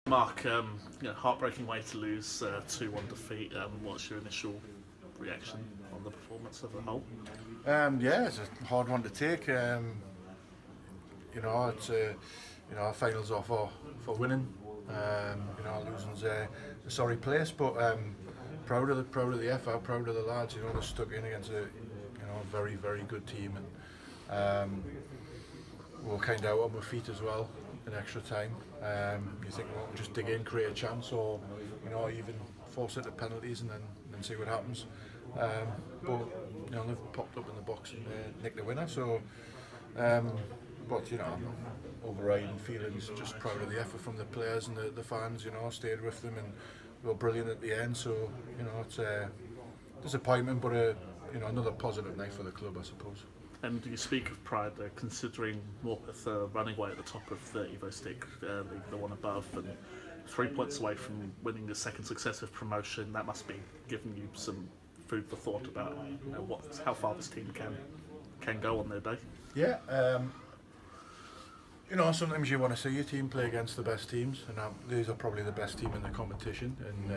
Mark, heartbreaking way to lose 2-1 defeat. What's your initial reaction on the performance as a whole? Yeah, it's a hard one to take. It's our finals are for winning. Losing's a sorry place, but proud of the effort, proud of the lads. They're stuck in against a very good team, and we're kind of out on our feet as well in extra time. You think, well, we'll just dig in, create a chance, or even force it to penalties and then see what happens. But they've popped up in the box and nicked the winner. So, I'm not overriding feelings. Just proud of the effort from the players and the fans. Stayed with them and we were brilliant at the end. So it's a disappointment, but another positive night for the club, I suppose. And do you speak of pride considering Morpeth running away at the top of the Evo Stick, the one above, and 3 points away from winning the second successive promotion? That must be giving you some food for thought about how far this team can go on their day. Yeah, sometimes you want to see your team play against the best teams, and these are probably the best team in the competition and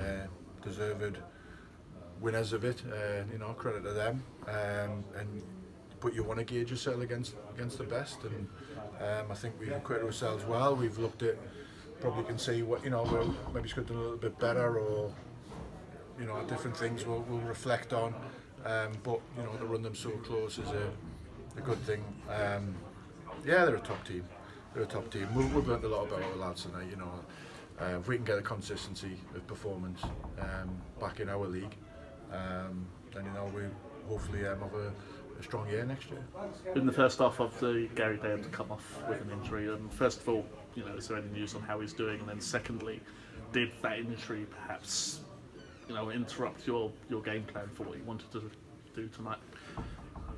deserved winners of it. Credit to them. But you want to gauge yourself against the best, and I think we've acquitted ourselves well. We've looked at, probably can see what we're maybe could do a little bit better, or different things we'll reflect on. But to run them so close is a good thing. Yeah, they're a top team. They're a top team. We've learned a lot about our lads tonight. If we can get a consistency of performance back in our league, then we hopefully have a strong year next year. In the first half of the Gary Day had to come off with an injury, and first of all, is there any news on how he's doing? And then secondly, did that injury perhaps interrupt your game plan for what you wanted to do tonight?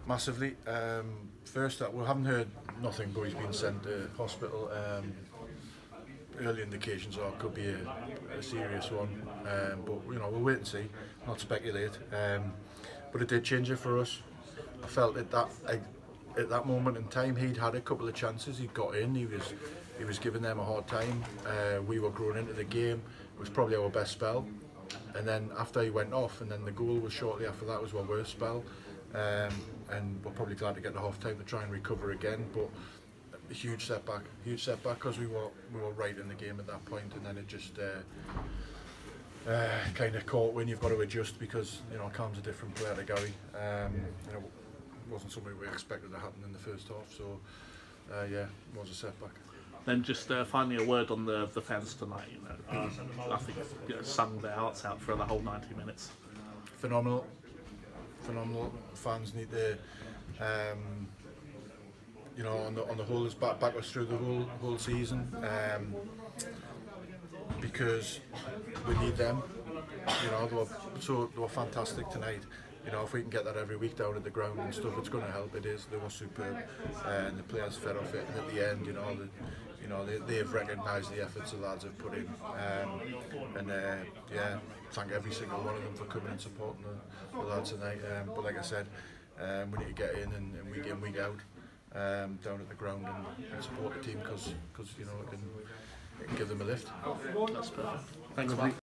Massively. First, we haven't heard nothing, but he's been sent to hospital. Early indications are it could be a serious one, but we'll wait and see, not speculate. But it did change it for us. I felt at that moment in time he'd had a couple of chances. He got in. He was giving them a hard time. We were growing into the game. It was probably our best spell. And then after he went off, and then the goal was shortly after that, was our worst spell. And we're probably glad to get the half time to try and recover again. But a huge setback because we were right in the game at that point, and then it just kind of caught when you've got to adjust, because Cam's a different player to Gary. It wasn't something we expected to happen in the first half, so yeah, it was a setback. Then just finally a word on the fans tonight. I think sung their hearts out for the whole 90 minutes. Phenomenal. Fans need to, on the whole, back us through the whole season, because we need them. They were fantastic tonight. If we can get that every week down at the ground and stuff, it's going to help. They were superb, and the players fed off it. And at the end, they've recognised the efforts the lads have put in, and thank every single one of them for coming and supporting the lads tonight. But like I said, we need to get in and week in, week out, down at the ground and support the team, because it can give them a lift. That's perfect. Thanks, Mark.